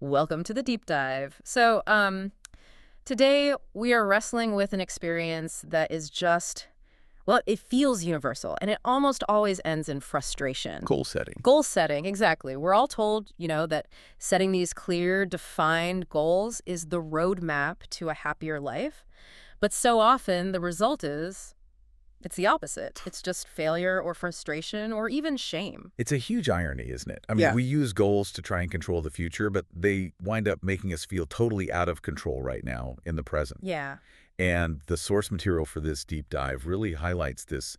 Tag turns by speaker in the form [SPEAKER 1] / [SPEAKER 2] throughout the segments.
[SPEAKER 1] Welcome to the deep dive. Today we are wrestling with an experience that is just, well, it feels universal, and it almost always ends in frustration.
[SPEAKER 2] Goal setting.
[SPEAKER 1] Goal setting, exactly. We're all told, that setting these clear, defined goals is the roadmap to a happier life. But so often the result is it's the opposite. It's just failure or frustration or even shame.
[SPEAKER 2] It's a huge irony, isn't it? I mean,
[SPEAKER 1] Yeah.
[SPEAKER 2] we use goals to try and control the future, but they wind up making us feel totally out of control right now in the present.
[SPEAKER 1] Yeah.
[SPEAKER 2] And the source material for this deep dive really highlights this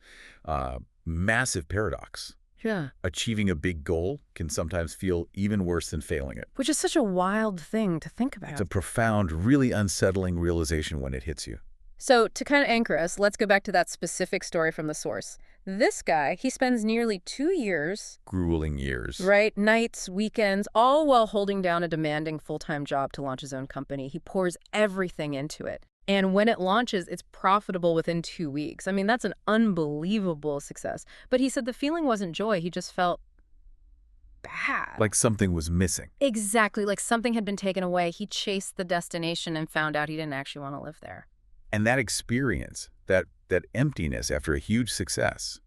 [SPEAKER 2] massive paradox.
[SPEAKER 1] Yeah.
[SPEAKER 2] Achieving a big goal can sometimes feel even worse than failing it.
[SPEAKER 1] Which is such a wild thing to think
[SPEAKER 2] It's
[SPEAKER 1] about.
[SPEAKER 2] a profound, really unsettling realization when it hits you.
[SPEAKER 1] So to kind of anchor us, let's go back to that specific story from the source. This guy, he spends nearly 2 years,
[SPEAKER 2] Grueling years.
[SPEAKER 1] right, nights, weekends, all while holding down a demanding full-time job to launch his own company. He pours everything into it. And when it launches, it's profitable within 2 weeks. I mean, that's an unbelievable success. But he said the feeling wasn't joy. He just felt bad.
[SPEAKER 2] Like something was missing.
[SPEAKER 1] Exactly, like something had been taken away. He chased the destination and found out he didn't actually want to live there.
[SPEAKER 2] And that experience, that emptiness after a huge success,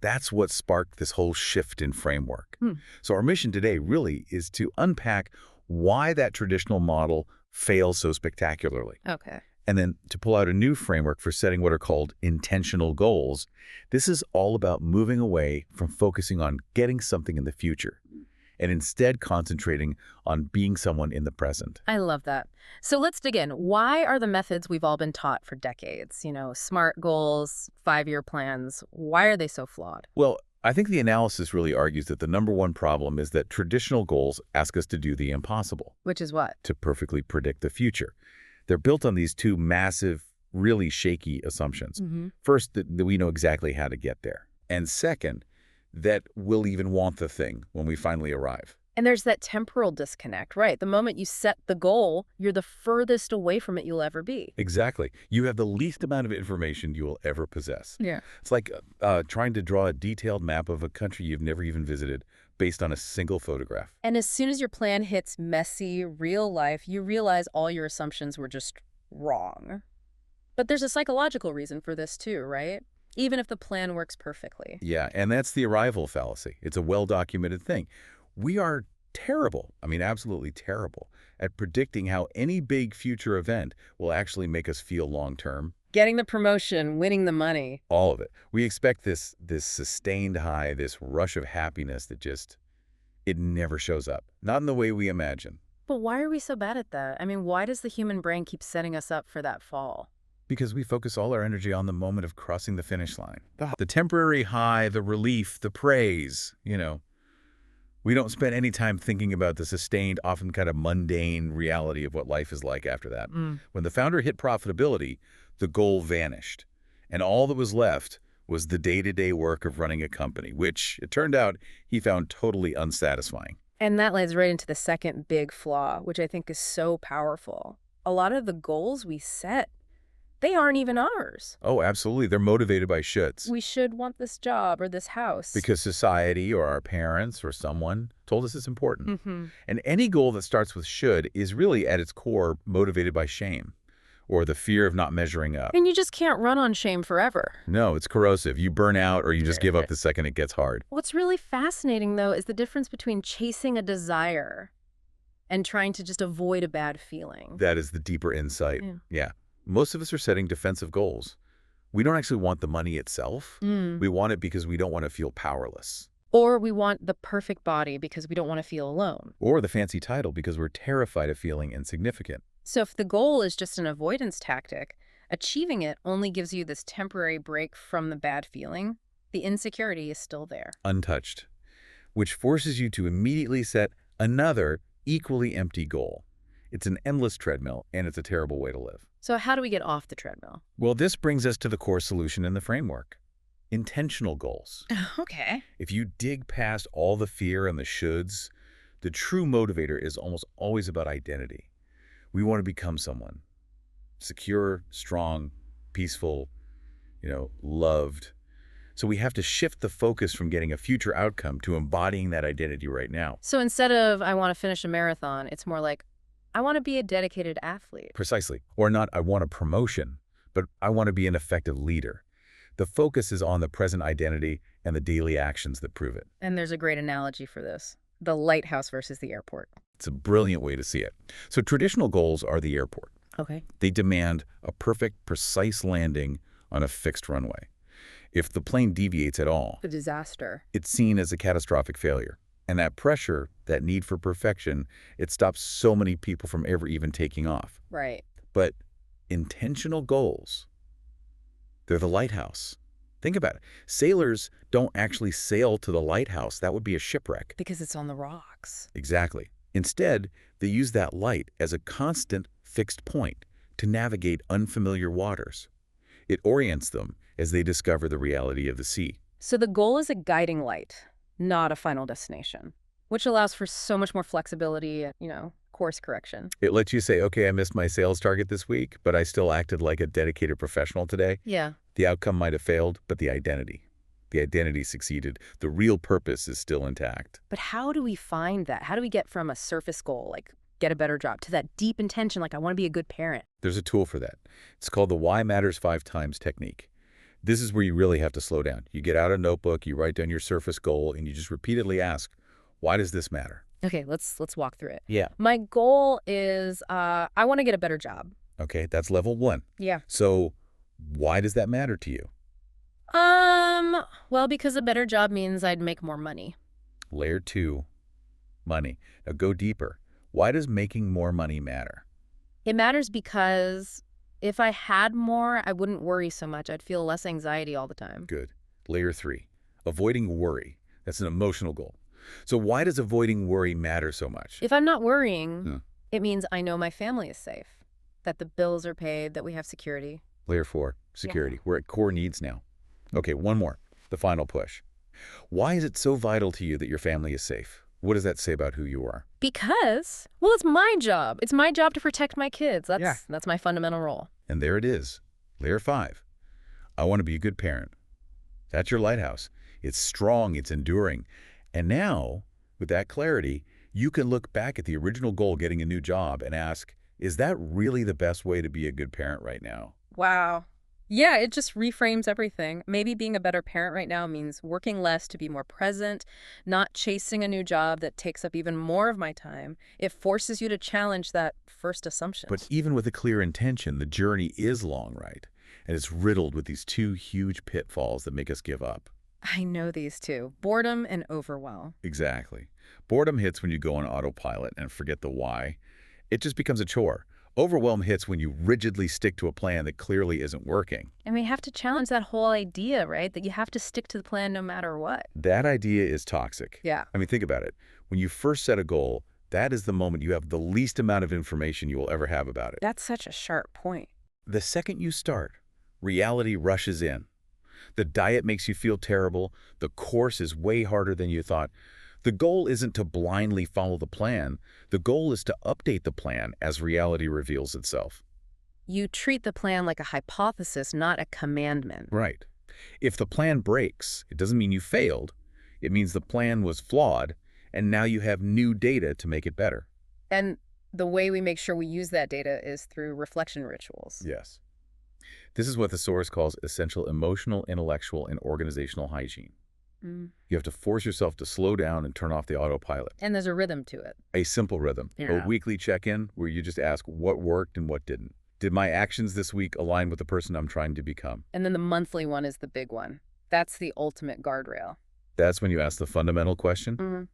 [SPEAKER 2] that's what sparked this whole shift in framework. So our mission today really is to unpack why that traditional model fails so spectacularly.
[SPEAKER 1] Okay.
[SPEAKER 2] And then to pull out a new framework for setting what are called intentional goals. This is all about moving away from focusing on getting something in the future and instead concentrating on being someone in the present.
[SPEAKER 1] I love that. So let's dig in. Why are the methods we've all been taught for decades, SMART goals, 5-year plans, why are they so flawed?
[SPEAKER 2] Well, I think the analysis really argues that the number one problem is that traditional goals ask us to do the impossible,
[SPEAKER 1] Which is what?
[SPEAKER 2] to perfectly predict the future. They're built on these two massive, really shaky assumptions. First, that we know exactly how to get there. And second, that we'll even want the thing when we finally arrive.
[SPEAKER 1] And there's that temporal disconnect, right? The moment you set the goal, you're the furthest away from it you'll ever be.
[SPEAKER 2] Exactly. You have the least amount of information you will ever possess.
[SPEAKER 1] Yeah.
[SPEAKER 2] It's like trying to draw a detailed map of a country you've never even visited based on a single photograph.
[SPEAKER 1] And as soon as your plan hits messy, real life, you realize all your assumptions were just wrong. But there's a psychological reason for this too, right? Even if the plan works perfectly.
[SPEAKER 2] Yeah, and that's the arrival fallacy. It's a well-documented thing. We are terrible, I mean absolutely terrible, at predicting how any big future event will actually make us feel long-term.
[SPEAKER 1] Getting the promotion, winning the money.
[SPEAKER 2] All of it. We expect this sustained high, this rush of happiness that it never shows up. Not in the way we imagine.
[SPEAKER 1] But why are we so bad at that? I mean, why does the human brain keep setting us up for that fall?
[SPEAKER 2] Because we focus all our energy on the moment of crossing the finish line. The temporary high, the relief, the praise, We don't spend any time thinking about the sustained, often kind of mundane reality of what life is like after that. When the founder hit profitability, the goal vanished. And all that was left was the day-to-day work of running a company, which, it turned out, he found totally unsatisfying.
[SPEAKER 1] And that leads right into the second big flaw, which I think is so powerful. A lot of the goals we set, they aren't even ours.
[SPEAKER 2] Oh, absolutely. They're motivated by shoulds.
[SPEAKER 1] We should want this job or this house.
[SPEAKER 2] Because society or our parents or someone told us it's important. And any goal that starts with should is really at its core motivated by shame or the fear of not measuring up.
[SPEAKER 1] And you just can't run on shame forever.
[SPEAKER 2] No, it's corrosive. You burn out or you just give up the second it gets hard.
[SPEAKER 1] What's really fascinating, though, is the difference between chasing a desire and trying to just avoid a bad feeling.
[SPEAKER 2] That is the deeper insight. Yeah. Most of us are setting defensive goals. We don't actually want the money itself. We want it because we don't want to feel powerless.
[SPEAKER 1] Or we want the perfect body because we don't want to feel alone.
[SPEAKER 2] Or the fancy title because we're terrified of feeling insignificant.
[SPEAKER 1] So if the goal is just an avoidance tactic, achieving it only gives you this temporary break from the bad feeling. The insecurity is still there.
[SPEAKER 2] Untouched. Which forces you to immediately set another equally empty goal. It's an endless treadmill, and it's a terrible way to live.
[SPEAKER 1] So how do we get off the treadmill?
[SPEAKER 2] Well, this brings us to the core solution in the framework. Intentional goals.
[SPEAKER 1] Okay.
[SPEAKER 2] If you dig past all the fear and the shoulds, the true motivator is almost always about identity. We want to become someone. Secure, strong, peaceful, loved. So we have to shift the focus from getting a future outcome to embodying that identity right now.
[SPEAKER 1] So instead of I want to finish a marathon, it's more like I want to be a dedicated athlete.
[SPEAKER 2] Precisely. Or not, I want a promotion, but I want to be an effective leader. The focus is on the present identity and the daily actions that prove it.
[SPEAKER 1] And there's a great analogy for this. The lighthouse versus the airport.
[SPEAKER 2] It's a brilliant way to see it. So traditional goals are the airport.
[SPEAKER 1] Okay.
[SPEAKER 2] They demand a perfect, precise landing on a fixed runway. If the plane deviates at all,
[SPEAKER 1] A disaster.
[SPEAKER 2] it's seen as a catastrophic failure. And that pressure, that need for perfection, it stops so many people from ever even taking off.
[SPEAKER 1] Right.
[SPEAKER 2] But intentional goals, they're the lighthouse. Think about it. Sailors don't actually sail to the lighthouse. That would be a shipwreck.
[SPEAKER 1] Because it's on the rocks.
[SPEAKER 2] Exactly. Instead, they use that light as a constant, fixed point to navigate unfamiliar waters. It orients them as they discover the reality of the sea.
[SPEAKER 1] So the goal is a guiding light, not a final destination, which allows for so much more flexibility and, course correction.
[SPEAKER 2] It lets you say, okay, I missed my sales target this week, but I still acted like a dedicated professional today.
[SPEAKER 1] Yeah.
[SPEAKER 2] The outcome might have failed, but the identity succeeded. The real purpose is still intact.
[SPEAKER 1] But how do we find that? How do we get from a surface goal, like get a better job, to that deep intention, like I want to be a good parent?
[SPEAKER 2] There's a tool for that. It's called the Why Matters 5 Times technique. This is where you really have to slow down. You get out a notebook, you write down your surface goal, and you just repeatedly ask, why does this matter?
[SPEAKER 1] Okay, let's walk through it.
[SPEAKER 2] Yeah.
[SPEAKER 1] My goal is I want to get a better job.
[SPEAKER 2] Okay, that's level 1.
[SPEAKER 1] Yeah.
[SPEAKER 2] So why does that matter to you?
[SPEAKER 1] Well, because a better job means I'd make more money.
[SPEAKER 2] Layer 2, money. Now go deeper. Why does making more money matter?
[SPEAKER 1] It matters because if I had more, I wouldn't worry so much. I'd feel less anxiety all the time.
[SPEAKER 2] Good. Layer 3, avoiding worry. That's an emotional goal. So why does avoiding worry matter so much?
[SPEAKER 1] If I'm not worrying, it means I know my family is safe, that the bills are paid, that we have security.
[SPEAKER 2] Layer 4, security. We're at core needs now. Okay, one more. The final push. Why is it so vital to you that your family is safe? What does that say about who you are?
[SPEAKER 1] Because, well, it's my job. It's my job to protect my kids. That's my fundamental role.
[SPEAKER 2] And there it is. Layer 5. I want to be a good parent. That's your lighthouse. It's strong, it's enduring. And now, with that clarity, you can look back at the original goal, getting a new job, and ask, is that really the best way to be a good parent right now?
[SPEAKER 1] Wow. Yeah, it just reframes everything. Maybe being a better parent right now means working less to be more present, not chasing a new job that takes up even more of my time. It forces you to challenge that first assumption.
[SPEAKER 2] But even with a clear intention, the journey is long, right? And it's riddled with these 2 huge pitfalls that make us give up.
[SPEAKER 1] I know these two, boredom and overwhelm.
[SPEAKER 2] Exactly. Boredom hits when you go on autopilot and forget the why. It just becomes a chore. Overwhelm hits when you rigidly stick to a plan that clearly isn't working.
[SPEAKER 1] And we have to challenge that whole idea, right? That you have to stick to the plan no matter what.
[SPEAKER 2] That idea is toxic.
[SPEAKER 1] Yeah.
[SPEAKER 2] I mean, think about it. When you first set a goal, that is the moment you have the least amount of information you will ever have about it.
[SPEAKER 1] That's such a sharp point.
[SPEAKER 2] The second you start, reality rushes in. The diet makes you feel terrible. The course is way harder than you thought. The goal isn't to blindly follow the plan. The goal is to update the plan as reality reveals itself.
[SPEAKER 1] You treat the plan like a hypothesis, not a commandment.
[SPEAKER 2] Right. If the plan breaks, it doesn't mean you failed. It means the plan was flawed, and now you have new data to make it better.
[SPEAKER 1] And the way we make sure we use that data is through reflection rituals.
[SPEAKER 2] Yes. This is what the source calls essential emotional, intellectual, and organizational hygiene. You have to force yourself to slow down and turn off the autopilot.
[SPEAKER 1] And there's a rhythm to it.
[SPEAKER 2] A simple rhythm.
[SPEAKER 1] Yeah.
[SPEAKER 2] A weekly check-in where you just ask what worked and what didn't. Did my actions this week align with the person I'm trying to become?
[SPEAKER 1] And then the monthly one is the big one. That's the ultimate guardrail.
[SPEAKER 2] That's when you ask the fundamental question.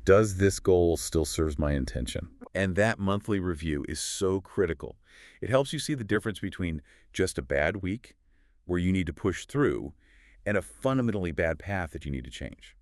[SPEAKER 2] Does this goal still serve my intention? And that monthly review is so critical. It helps you see the difference between just a bad week, where you need to push through, and a fundamentally bad path that you need to change.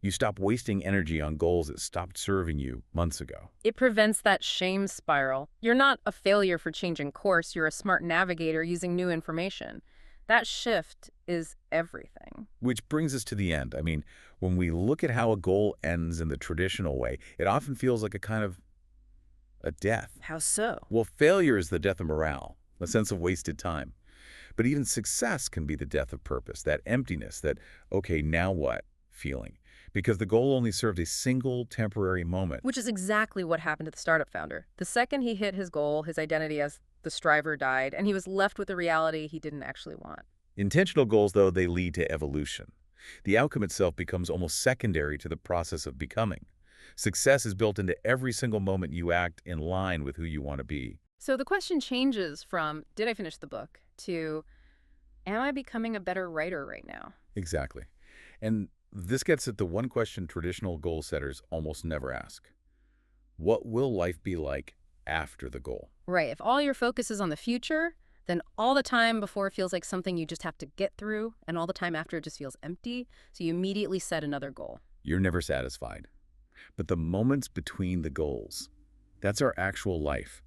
[SPEAKER 2] You stop wasting energy on goals that stopped serving you months ago.
[SPEAKER 1] It prevents that shame spiral. You're not a failure for changing course. You're a smart navigator using new information. That shift is everything.
[SPEAKER 2] Which brings us to the end. I mean, when we look at how a goal ends in the traditional way, it often feels like a kind of a death.
[SPEAKER 1] How so?
[SPEAKER 2] Well, failure is the death of morale, a sense of wasted time. But even success can be the death of purpose, that emptiness, that, okay, now what feeling. Because the goal only served a single temporary moment.
[SPEAKER 1] Which is exactly what happened to the startup founder. The second he hit his goal, his identity as the striver died, and he was left with a reality he didn't actually want.
[SPEAKER 2] Intentional goals, though, they lead to evolution. The outcome itself becomes almost secondary to the process of becoming. Success is built into every single moment you act in line with who you want to be.
[SPEAKER 1] So the question changes from, did I finish the book, to, am I becoming a better writer right now?
[SPEAKER 2] Exactly. And this gets at the one question traditional goal setters almost never ask. What will life be like after the goal?
[SPEAKER 1] Right. If all your focus is on the future, then all the time before feels like something you just have to get through, and all the time after just feels empty, so you immediately set another goal.
[SPEAKER 2] You're never satisfied. But the moments between the goals, that's our actual life.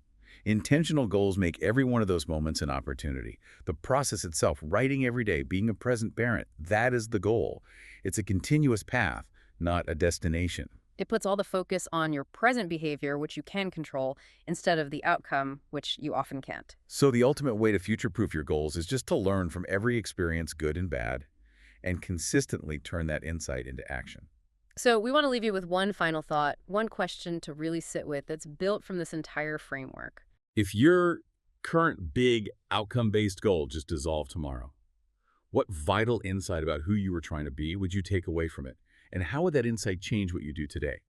[SPEAKER 2] Intentional goals make every one of those moments an opportunity. The process itself, writing every day, being a present parent, that is the goal. It's a continuous path, not a destination.
[SPEAKER 1] It puts all the focus on your present behavior, which you can control, instead of the outcome, which you often can't.
[SPEAKER 2] So the ultimate way to future-proof your goals is just to learn from every experience, good and bad, and consistently turn that insight into action.
[SPEAKER 1] So we want to leave you with one final thought, one question to really sit with that's built from this entire framework.
[SPEAKER 2] If your current big outcome-based goal just dissolved tomorrow, what vital insight about who you were trying to be would you take away from it? And how would that insight change what you do today?